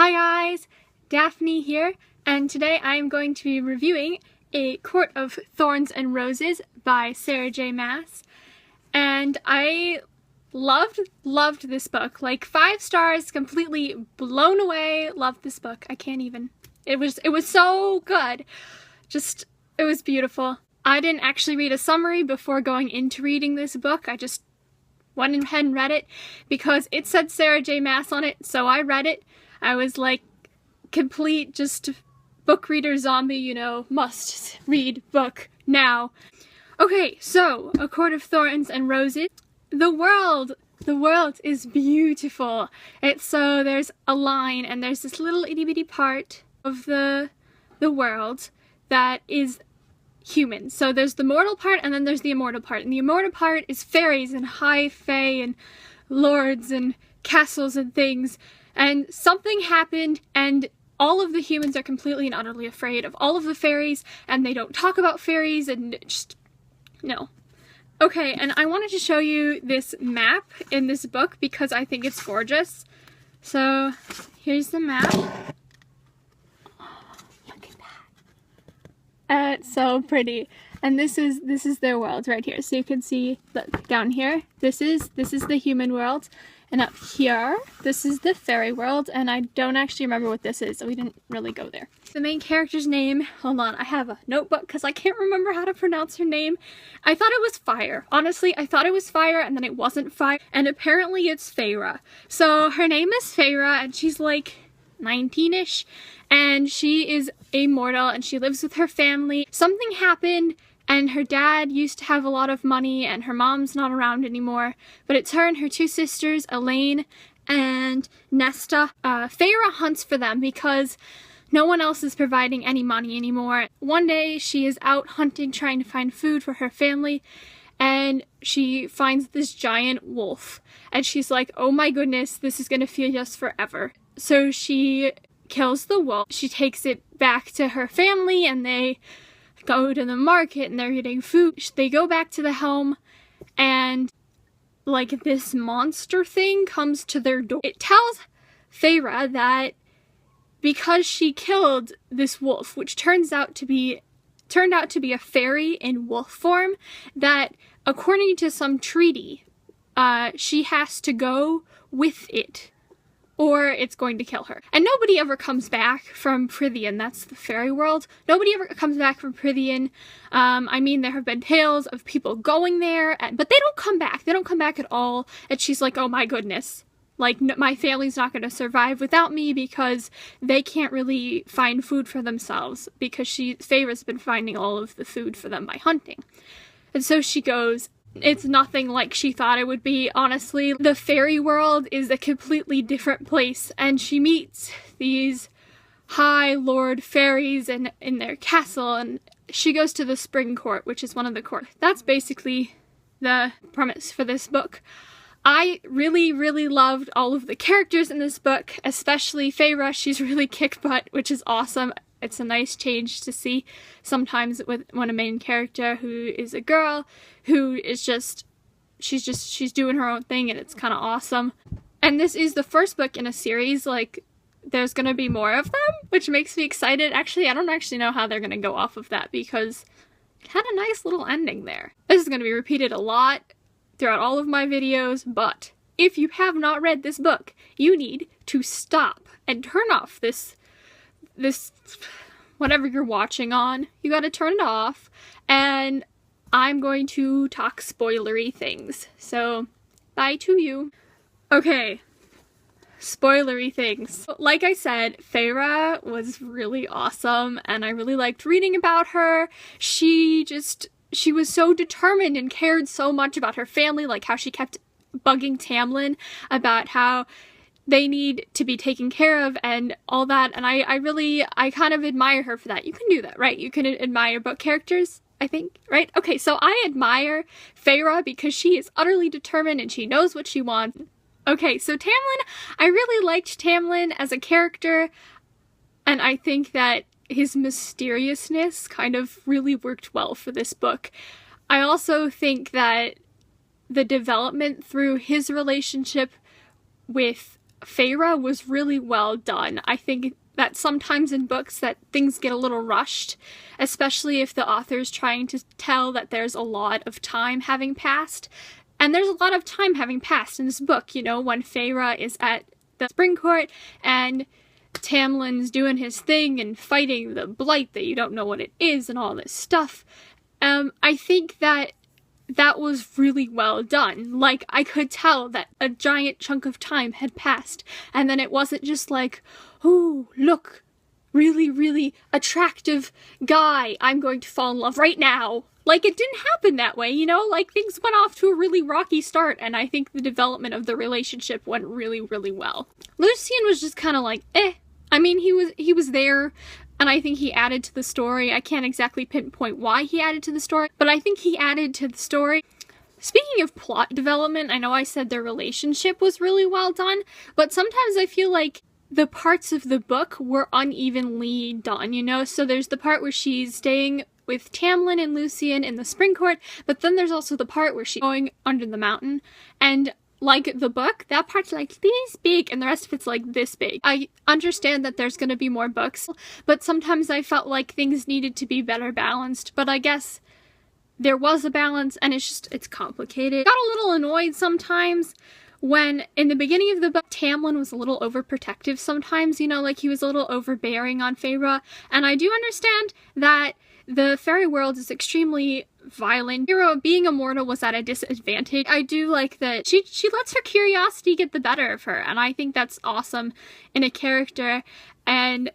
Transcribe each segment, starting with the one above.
Hi guys, Daphne here, and today I am going to be reviewing A Court of Thorns and Roses by Sarah J. Maas. And I loved this book. Like 5 stars, completely blown away. Loved this book. I can't even. It was so good. It was beautiful. I didn't actually read a summary before going into reading this book. I just went ahead and read it because it said Sarah J. Maas on it, so I read it. I was like complete just book reader zombie, you know, must read book now. Okay, so A Court of Thorns and Roses. The world is beautiful. There's a line and there's this little itty bitty part of the world that is humans. So there's the mortal part and then there's the immortal part. And the immortal part is fairies and high fae and lords and castles and things. And something happened and all of the humans are completely and utterly afraid of all of the fairies, and they don't talk about fairies and just, no. Okay, and I wanted to show you this map in this book because I think it's gorgeous. So here's the map. Look at that. It's so pretty. And this is their world right here. So you can see, look, down here, this is the human world. And up here, this is the fairy world, and I don't actually remember what this is, so we didn't really go there. The main character's name, hold on, I have a notebook because I can't remember how to pronounce her name. I thought it was Fire. Honestly, I thought it was Fire, and then it wasn't Fire, and apparently it's Feyre. So her name is Feyre, and she's like 19-ish, and she is immortal, and she lives with her family. Something happened, and her dad used to have a lot of money, and her mom's not around anymore. But it's her and her 2 sisters, Elaine and Nesta. Feyre hunts for them because no one else is providing any money anymore. One day, she is out hunting, trying to find food for her family, and she finds this giant wolf. And she's like, oh my goodness, this is gonna feed us forever. So she kills the wolf. She takes it back to her family, and they go to the market and they're getting food. They go back to the home and like this monster thing comes to their door. It tells Feyre that because she killed this wolf, which turned out to be a fairy in wolf form, that according to some treaty, she has to go with it, or it's going to kill her. And nobody ever comes back from Prythian. That's the fairy world. Nobody ever comes back from Prythian. I mean, there have been tales of people going there, but they don't come back. They don't come back at all. And she's like, oh my goodness. Like, my family's not going to survive without me because they can't really find food for themselves because Feyre's been finding all of the food for them by hunting. And so she goes. It's nothing like she thought it would be, honestly. The fairy world is a completely different place, and she meets these high lord fairies in their castle, and she goes to the spring court, which is one of the courts. That's basically the premise for this book. I really loved all of the characters in this book, especially Feyre. She's really kick butt, which is awesome. It's a nice change to see sometimes when a main character who is a girl who is she's doing her own thing, and it's kind of awesome. And this is the first book in a series. Like, there's gonna be more of them, which makes me excited. Actually, I don't actually know how they're gonna go off of that because it had a nice little ending there. This is gonna be repeated a lot throughout all of my videos, but if you have not read this book, you need to stop and turn off this whatever you're watching on. You gotta turn it off, and I'm going to talk spoilery things. So, bye to you. Okay, spoilery things. Like I said, Feyre was really awesome, and I really liked reading about her. She was so determined and cared so much about her family, like how she kept bugging Tamlin about how they need to be taken care of and all that, and I kind of admire her for that. You can do that, right? You can admire book characters, I think, right? Okay, so I admire Feyre because she is utterly determined and she knows what she wants. Okay, so Tamlin, I really liked Tamlin as a character, and I think that his mysteriousness kind of really worked well for this book. I also think that the development through his relationship with Feyre was really well done. I think that sometimes in books that things get a little rushed, especially if the author's trying to tell that there's a lot of time having passed. And there's a lot of time having passed in this book, you know, when Feyre is at the Spring Court and Tamlin's doing his thing and fighting the blight that you don't know what it is and all this stuff. I think that was really well done. Like, I could tell that a giant chunk of time had passed, and then it wasn't just like, oh, look, really, really attractive guy, I'm going to fall in love right now. Like, it didn't happen that way, you know? Like, things went off to a really rocky start, and I think the development of the relationship went really, really well. Lucien was just kind of like, eh. I mean, he was there, and I think he added to the story. I can't exactly pinpoint why he added to the story, but I think he added to the story. Speaking of plot development, I know I said their relationship was really well done, but sometimes I feel like the parts of the book were unevenly done, you know? So there's the part where she's staying with Tamlin and Lucien in the Spring Court, but then there's also the part where she's going under the mountain, and like the book, that part's like this big and the rest of it's like this big. I understand that there's gonna be more books, but sometimes I felt like things needed to be better balanced, but I guess there was a balance and it's complicated. Got a little annoyed sometimes when, in the beginning of the book, Tamlin was a little overprotective sometimes, you know, like he was a little overbearing on Feyre, and I do understand that the fairy world is extremely violent. Feyre, being immortal, was at a disadvantage. I do like that she lets her curiosity get the better of her, and I think that's awesome in a character and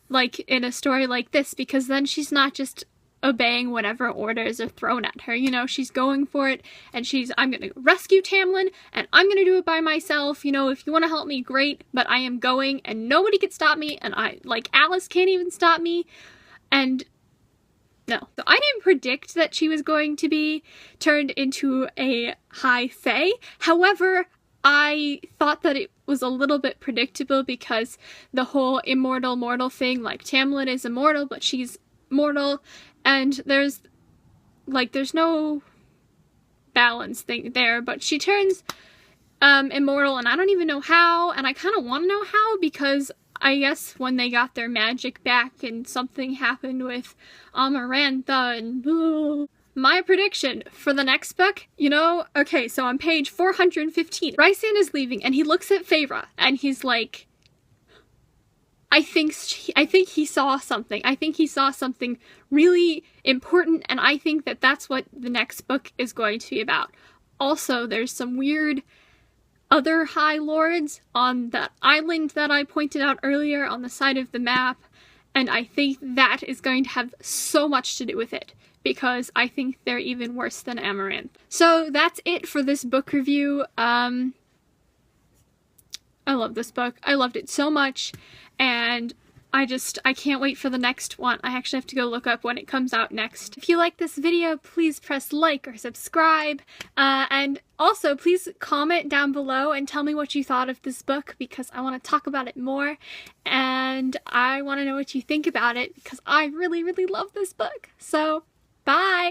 like in a story like this, because then she's not just obeying whatever orders are thrown at her, you know, she's going for it, and I'm gonna rescue Tamlin, and I'm gonna do it by myself, you know, if you want to help me, great, but I am going, and nobody can stop me, and Alice can't even stop me, and no. So I didn't predict that she was going to be turned into a high fae. However, I thought that it was a little bit predictable because the whole immortal mortal thing, like Tamlin is immortal, but she's mortal, and there's no balance thing there, but she turns immortal, and I don't even know how, and I kind of want to know how, because I guess when they got their magic back and something happened with Amarantha and my prediction for the next book, you know, okay, so on page 415, Rhysand is leaving and he looks at Feyre and he's like, I think he saw something. I think he saw something really important, and I think that that's what the next book is going to be about. Also, there's some weird other High Lords on that island that I pointed out earlier on the side of the map, and I think that is going to have so much to do with it, because I think they're even worse than Amaranth. So that's it for this book review. I love this book. I loved it so much, and I can't wait for the next one. I actually have to go look up when it comes out next. If you like this video, please press like or subscribe, and also please comment down below and tell me what you thought of this book, because I want to talk about it more, and I want to know what you think about it, because I really, really love this book. So, bye!